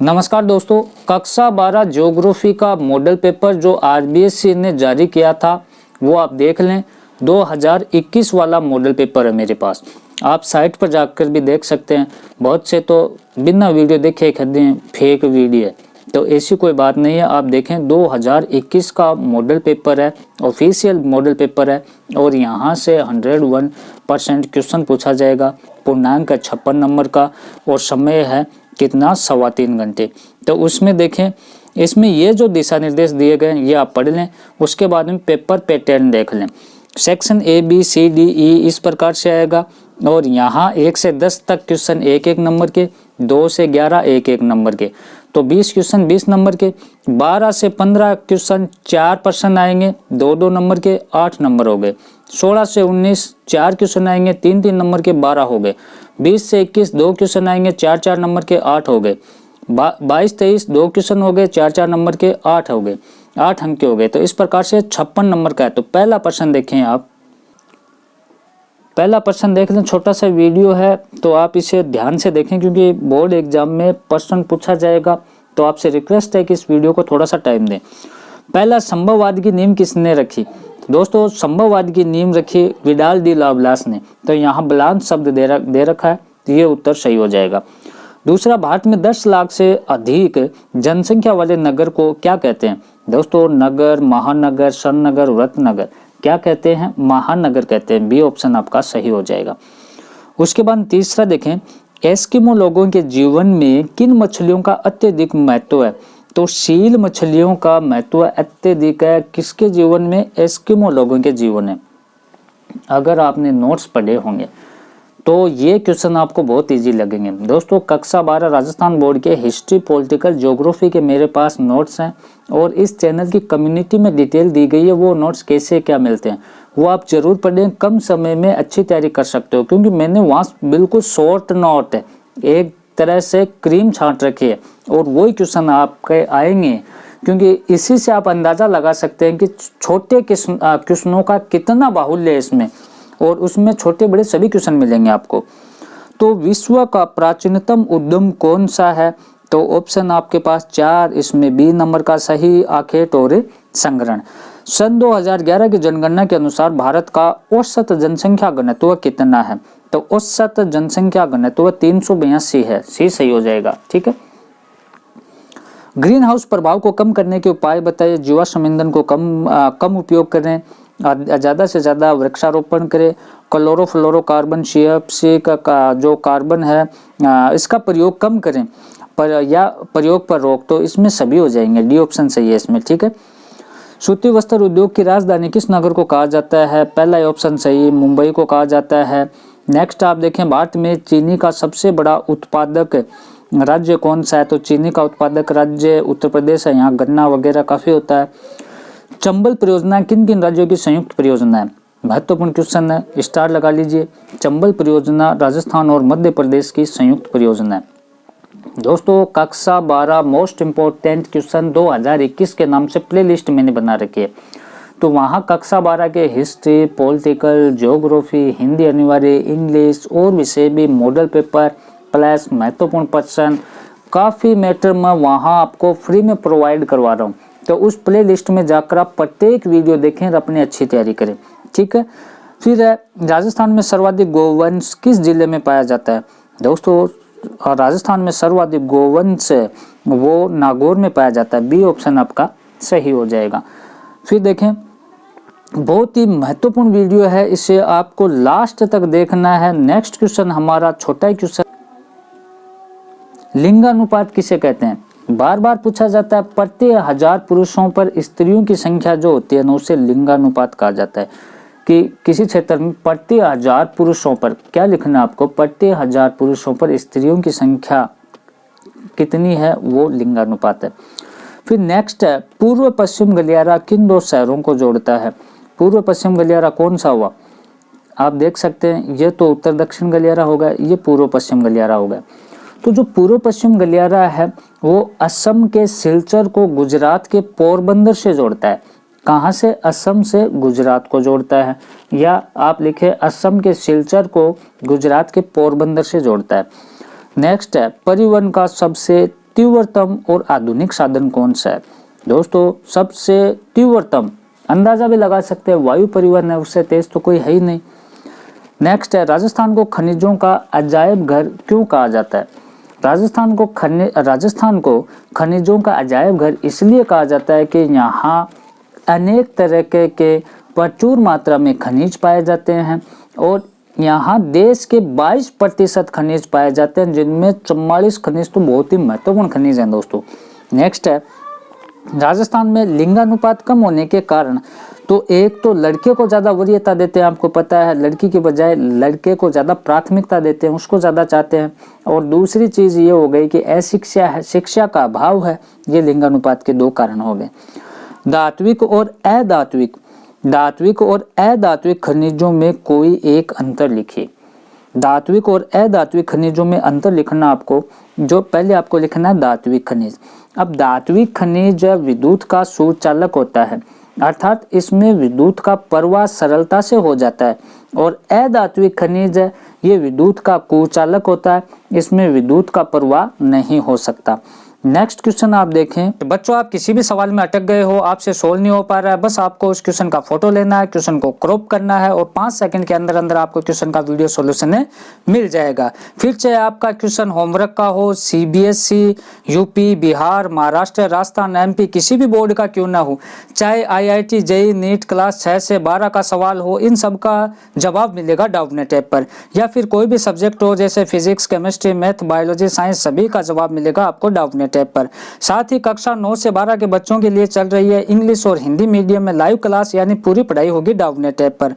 नमस्कार दोस्तों, कक्षा 12 ज्योग्राफी का मॉडल पेपर जो आरबीएससी ने जारी किया था वो आप देख लें। 2021 वाला मॉडल पेपर है मेरे पास। आप साइट पर जाकर भी देख सकते हैं। बहुत से तो बिना वीडियो देखे कहते हैं फेक वीडियो है, तो ऐसी कोई बात नहीं है। आप देखें 2021 का मॉडल पेपर है, ऑफिशियल मॉडल पेपर है और यहाँ से 101% क्वेश्चन पूछा जाएगा। पूर्णांक है 56 नंबर का और समय है कितना 3.25 घंटे। तो उसमें देखें, इसमें ये जो दिशा निर्देश दिए गए ये आप पढ़ लें। उसके बाद में पेपर पैटर्न देख लें। Section A B C D E इस प्रकार से आएगा और यहाँ 1 से 10 तक क्वेश्चन 1-1 नंबर के, 2 से 11 1-1 नंबर के, तो 20 क्वेश्चन 20 नंबर के। 12 से 15 क्वेश्चन 4 प्रश्न आएंगे 2-2 नंबर के, 8 नंबर हो गए। 16 से 19 4 क्वेश्चन आएंगे 3-3 नंबर के, 12 हो गए। 20 से 21 2 क्वेश्चन आएंगे 4-4 नंबर के, 8 हो गए। 22-23 2 क्वेश्चन हो गए 4-4 नंबर के, 8 हो गए, 8 अंक के हो गए। तो इस प्रकार से 56 नंबर का है। तो पहला प्रश्न देखें आप, पहला प्रश्न देख लें। छोटा सा वीडियो है तो आप इसे ध्यान से देखें क्योंकि बोर्ड एग्जाम में प्रश्न पूछा जाएगा। तो आपसे रिक्वेस्ट है कि इस वीडियो को थोड़ा सा टाइम दें। पहला, संभववाद की नींव किसने रखी? दोस्तों, संभववाद की नींव रखी विडाल डी लाप्लास ने। तो यहाँ ब्लांक शब्द दे रखा है, तो ये उत्तर सही हो जाएगा। दूसरा, भारत में 10 लाख से अधिक जनसंख्या वाले नगर को क्या कहते हैं? दोस्तों, नगर, महानगर, सनगर, व्रतनगर क्या कहते हैं? महानगर कहते हैं। बी ऑप्शन आपका सही हो जाएगा। उसके बाद तीसरा देखें, एस्किमो लोगों के जीवन में किन मछलियों का अत्यधिक महत्व है? तो सील मछलियों का महत्व अत्यधिक है। किसके जीवन में? एस्किमो लोगों के जीवन में। अगर आपने नोट्स पढ़े होंगे तो ये क्वेश्चन आपको बहुत इजी लगेंगे। दोस्तों, कक्षा 12 राजस्थान बोर्ड के हिस्ट्री, पॉलिटिकल, ज्योग्राफी के मेरे पास नोट्स हैं और इस चैनल की कम्युनिटी में डिटेल दी गई है। वो नोट्स कैसे क्या मिलते हैं वो आप जरूर पढ़ें। कम समय में अच्छी तैयारी कर सकते हो क्योंकि मैंने वहाँ बिल्कुल शॉर्ट नोट है, एक तरह से क्रीम छांट रखी है और वही क्वेश्चन आपके आएंगे क्योंकि इसी से आप अंदाज़ा लगा सकते हैं कि छोटे क्वेश्चनों का कितना बाहुल्य है इसमें, और उसमें छोटे बड़े सभी क्वेश्चन मिलेंगे आपको। तो विश्व का प्राचीनतम उद्यम कौन सा है? तो ऑप्शन आपके पास 4, इसमें बी नंबर का सही, आखेट और संग्रहण। सन 2011 की जनगणना के अनुसार भारत का औसत जनसंख्या घनत्व कितना है? तो औसत जनसंख्या घनत्व 382 है। सी सही हो जाएगा। ठीक है। ग्रीन हाउस प्रभाव को कम करने के उपाय बताइए। जीवाश्म ईंधन को कम उपयोग करें, ज़्यादा से ज़्यादा वृक्षारोपण करें, क्लोरोफ्लोरोकार्बन CFC का जो कार्बन है इसका प्रयोग कम करें, या प्रयोग पर रोक। तो इसमें सभी हो जाएंगे। डी ऑप्शन सही है इसमें। ठीक है। सूती वस्त्र उद्योग की राजधानी किस नगर को कहा जाता है? पहला ऑप्शन सही, मुंबई को कहा जाता है। नेक्स्ट आप देखें, भारत में चीनी का सबसे बड़ा उत्पादक राज्य कौन सा है? तो चीनी का उत्पादक राज्य उत्तर प्रदेश है। यहाँ गन्ना वगैरह काफ़ी होता है। चंबल परियोजना किन किन राज्यों की संयुक्त परियोजना है? महत्वपूर्ण क्वेश्चन है, स्टार लगा लीजिए। चंबल परियोजना राजस्थान और मध्य प्रदेश की संयुक्त परियोजना है। दोस्तों, कक्षा 12 मोस्ट इम्पोर्टेंट क्वेश्चन 2021 के नाम से प्लेलिस्ट मैंने बना रखी है। तो वहाँ कक्षा 12 के हिस्ट्री, पॉलिटिकल, ज्योग्राफी, हिंदी अनिवार्य, इंग्लिश और विषय भी मॉडल पेपर प्लस महत्वपूर्ण प्रश्न काफ़ी मैटर में वहाँ आपको फ्री में प्रोवाइड करवा रहा हूँ। तो उस प्ले लिस्ट में जाकर आप प्रत्येक वीडियो देखें और अपनी अच्छी तैयारी करें। ठीक है। फिर राजस्थान में सर्वाधिक गोवंश किस जिले में पाया जाता है? दोस्तों, राजस्थान में सर्वाधिक गोवंश वो नागौर में पाया जाता है। बी ऑप्शन आपका सही हो जाएगा। फिर देखें, बहुत ही महत्वपूर्ण वीडियो है, इसे आपको लास्ट तक देखना है। नेक्स्ट क्वेश्चन हमारा छोटा ही क्वेश्चन, लिंगानुपात किसे कहते हैं? बार बार पूछा जाता है। प्रति 1000 पुरुषों पर स्त्रियों की संख्या जो होती है ना उसे लिंगानुपात कहा जाता है। कि किसी क्षेत्र में प्रति 1000 पुरुषों पर क्या लिखना है आपको? प्रति 1000 पुरुषों पर स्त्रियों की संख्या कितनी है वो लिंगानुपात है। फिर नेक्स्ट है, पूर्व पश्चिम गलियारा किन 2 शहरों को जोड़ता है? पूर्व पश्चिम गलियारा कौन सा हुआ? आप देख सकते हैं, ये तो उत्तर दक्षिण गलियारा होगा, ये पूर्व पश्चिम गलियारा होगा। तो जो पूर्व पश्चिम गलियारा है वो असम के सिलचर को गुजरात के पोरबंदर से जोड़ता है। कहाँ से? असम से गुजरात को जोड़ता है, या आप लिखे असम के सिलचर को गुजरात के पोरबंदर से जोड़ता है। नेक्स्ट है, परिवहन का सबसे तीव्रतम और आधुनिक साधन कौन सा है? दोस्तों सबसे तीव्रतम, अंदाजा भी लगा सकते हैं, वायु परिवहन है, उससे तेज तो कोई है ही नहीं। नेक्स्ट है, राजस्थान को खनिजों का अजायब घर क्यों कहा जाता है? राजस्थान को खनिजों का अजायब घर इसलिए कहा जाता है कि यहाँ अनेक तरह के प्रचुर मात्रा में खनिज पाए जाते हैं और यहाँ देश के 22% खनिज पाए जाते हैं, जिनमें 44 खनिज तो बहुत ही महत्वपूर्ण खनिज हैं दोस्तों। नेक्स्ट है, राजस्थान में लिंगानुपात कम होने के कारण तो एक तो लड़के को ज़्यादा वरीयता देते हैं, आपको पता है, लड़की की बजाय लड़के को ज़्यादा प्राथमिकता देते हैं, उसको ज़्यादा चाहते हैं। और दूसरी चीज़ ये हो गई कि अशिक्षा है, शिक्षा का अभाव है। ये लिंगानुपात के 2 कारण हो गए। धात्विक और अधात्विक खनिजों में कोई एक अंतर लिखिए। धात्विक और अधात्विक खनिजों में अंतर लिखना आपको, जो पहले आपको लिखना है धात्विक खनिज। अब धात्विक खनिज विद्युत का सुचालक होता है, अर्थात इसमें विद्युत का प्रवाह सरलता से हो जाता है। और अधात्विक खनिज है, ये विद्युत का कुचालक होता है, इसमें विद्युत का प्रवाह नहीं हो सकता। नेक्स्ट क्वेश्चन आप देखें। तो बच्चों आप किसी भी सवाल में अटक गए हो, आपसे सोल्व नहीं हो पा रहा है, बस आपको उस क्वेश्चन का फोटो लेना है, क्वेश्चन को क्रॉप करना है और 5 सेकंड के अंदर अंदर आपको क्वेश्चन का वीडियो सॉल्यूशन मिल जाएगा। फिर चाहे आपका क्वेश्चन होमवर्क का हो, CBSE, UP, Bihar, Maharashtra, Rajasthan, MP, किसी भी बोर्ड का क्यों ना हो, चाहे आईआईटी, जेईई, नीट क्लास 6 से 12 का सवाल हो, इन सब का जवाब मिलेगा डाउटनेट ऐप पर। या फिर कोई भी सब्जेक्ट हो जैसे physics, chemistry, math, biology, science, सभी का जवाब मिलेगा आपको डाउटनेट ऐप पर। साथ ही कक्षा 9 से 12 के बच्चों के लिए चल रही है इंग्लिश और हिंदी मीडियम में लाइव क्लास, यानी पूरी पढ़ाई होगी डाउटनेट ऐप पर।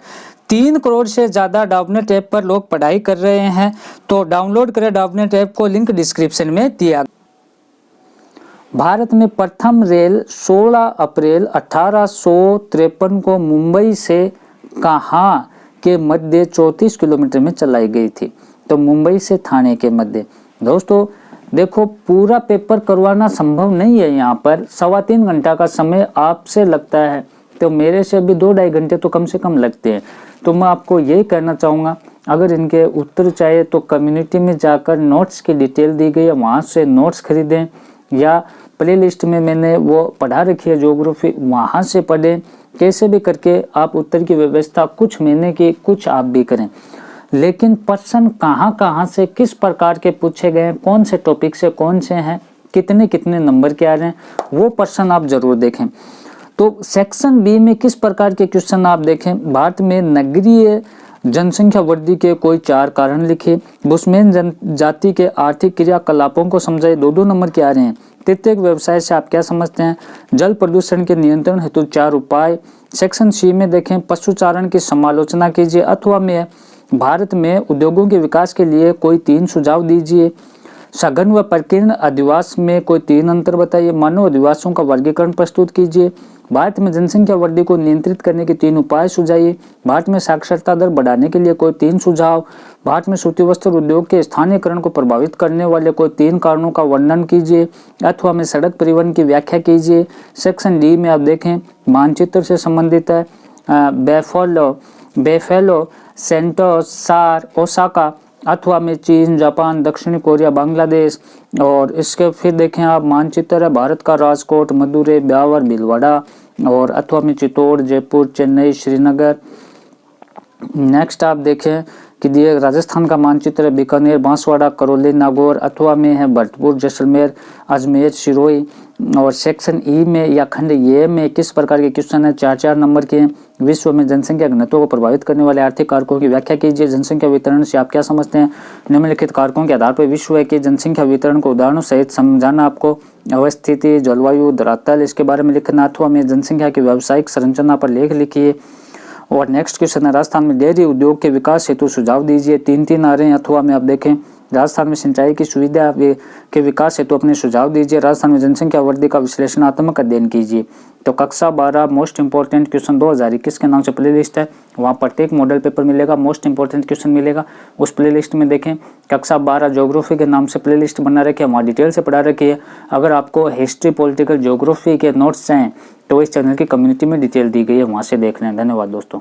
3 करोड़ से ज्यादा डाउटनेट ऐप पर लोग पढ़ाई कर रहे हैं, तो डाउनलोड करें डाउटनेट ऐप को, लिंक डिस्क्रिप्शन में दिया। भारत में प्रथम रेल 16 अप्रैल 1853 को मुंबई से कहाँ के मध्य 34 किलोमीटर में चलाई गई थी? तो मुंबई से थाने के मध्य। दोस्तों देखो, पूरा पेपर करवाना संभव नहीं है, यहाँ पर 3.25 घंटा का समय आपसे लगता है, तो मेरे से भी 2-2.5 घंटे तो कम से कम लगते हैं। तो मैं आपको यही कहना चाहूँगा, अगर इनके उत्तर चाहिए तो कम्युनिटी में जाकर नोट्स की डिटेल दी गई है, वहाँ से नोट्स खरीदें, या प्लेलिस्ट में मैंने वो पढ़ा रखी है ज्योग्राफी, वहाँ से पढ़ें। कैसे भी करके आप उत्तर की व्यवस्था कुछ महीने की, कुछ आप भी करें। लेकिन प्रश्न कहाँ से किस प्रकार के पूछे गए हैं, कौन से टॉपिक से कौन से हैं, कितने नंबर के आ रहे हैं, वो प्रश्न आप जरूर देखें। तो सेक्शन बी में किस प्रकार के क्वेश्चन आप देखें। भारत में नगरीय जनसंख्या वृद्धि के कोई 4 कारण लिखे। बुशमैन जनजाति के आर्थिक क्रियाकलापों को समझाए, 2-2 नंबर के आ रहे हैं। तृतीयक व्यवसाय से आप क्या समझते हैं। जल प्रदूषण के नियंत्रण हेतु 4 उपाय। सेक्शन सी में देखें, पशुचारण की समालोचना कीजिए। अथवा में भारत में उद्योगों के विकास के लिए कोई 3 सुझाव दीजिए। सघन व प्रकीर्ण अधिवास में कोई 3 अंतर बताइए। मानव अधिवासों का वर्गीकरण प्रस्तुत कीजिए। भारत में जनसंख्या वृद्धि को नियंत्रित करने के 3 उपाय सुझाइए। भारत में साक्षरता दर बढ़ाने के लिए कोई 3 सुझाव। भारत में सूती वस्त्र उद्योग के स्थानीयकरण को प्रभावित करने वाले कोई 3 कारणों का वर्णन कीजिए। अथवा में सड़क परिवहन की व्याख्या कीजिए। सेक्शन डी में आप देखें, मानचित्र से संबंधित है। बेफेलो, सेंटोस, सार, ओसाका, अथवा में चीन, जापान, दक्षिणी कोरिया, बांग्लादेश। और इसके फिर देखें आप, मानचित्र है भारत का, राजकोट, मदुरै, ब्यावर, भीलवाड़ा, और अथवा में चित्तौड़, जयपुर, चेन्नई, श्रीनगर। नेक्स्ट आप देखें कि दिए राजस्थान का मानचित्र है, बीकानेर, बांसवाड़ा, करौली, नागौर। अथवा में है भरतपुर, जैसलमेर, अजमेर, सिरोही। और सेक्शन ई में या खंड ए में किस प्रकार के क्वेश्चन है, 4-4 नंबर के। विश्व में जनसंख्या घनत्व को प्रभावित करने वाले आर्थिक कारकों की व्याख्या कीजिए। जनसंख्या वितरण से आप क्या समझते हैं। निम्नलिखित कारकों के आधार पर विश्व के जनसंख्या वितरण को उदाहरणों सहित समझाना आपको। अवस्थिति, जलवायु, धरातल, इसके बारे में लिखना। अथवा में जनसंख्या की व्यावसायिक संरचना पर लेख लिखिए। और नेक्स्ट क्वेश्चन है, राजस्थान में डेयरी उद्योग के विकास हेतु सुझाव दीजिए। 3-3 आ रहे हैं। अथवा में आप देखें, राजस्थान में सिंचाई की सुविधा के विकास हेतु अपने सुझाव दीजिए। राजस्थान में जनसंख्या वृद्धि का विश्लेषणात्मक अध्ययन कीजिए। तो कक्षा 12 मोस्ट इंपोर्टेंट क्वेश्चन 2021 के नाम से प्लेलिस्ट है, वहाँ प्रत्येक मॉडल पेपर मिलेगा, मोस्ट इंपोर्टेंट क्वेश्चन मिलेगा, उस प्लेलिस्ट में देखें। कक्षा 12 ज्योग्राफी के नाम से प्लेलिस्ट बना रखी है, वहाँ डिटेल से पढ़ा रखी है। अगर आपको हिस्ट्री, पॉलिटिकल, ज्योग्राफी के नोट्स चाहिए तो इस चैनल की कम्युनिटी में डिटेल दी गई है, वहाँ से देख लें। धन्यवाद दोस्तों।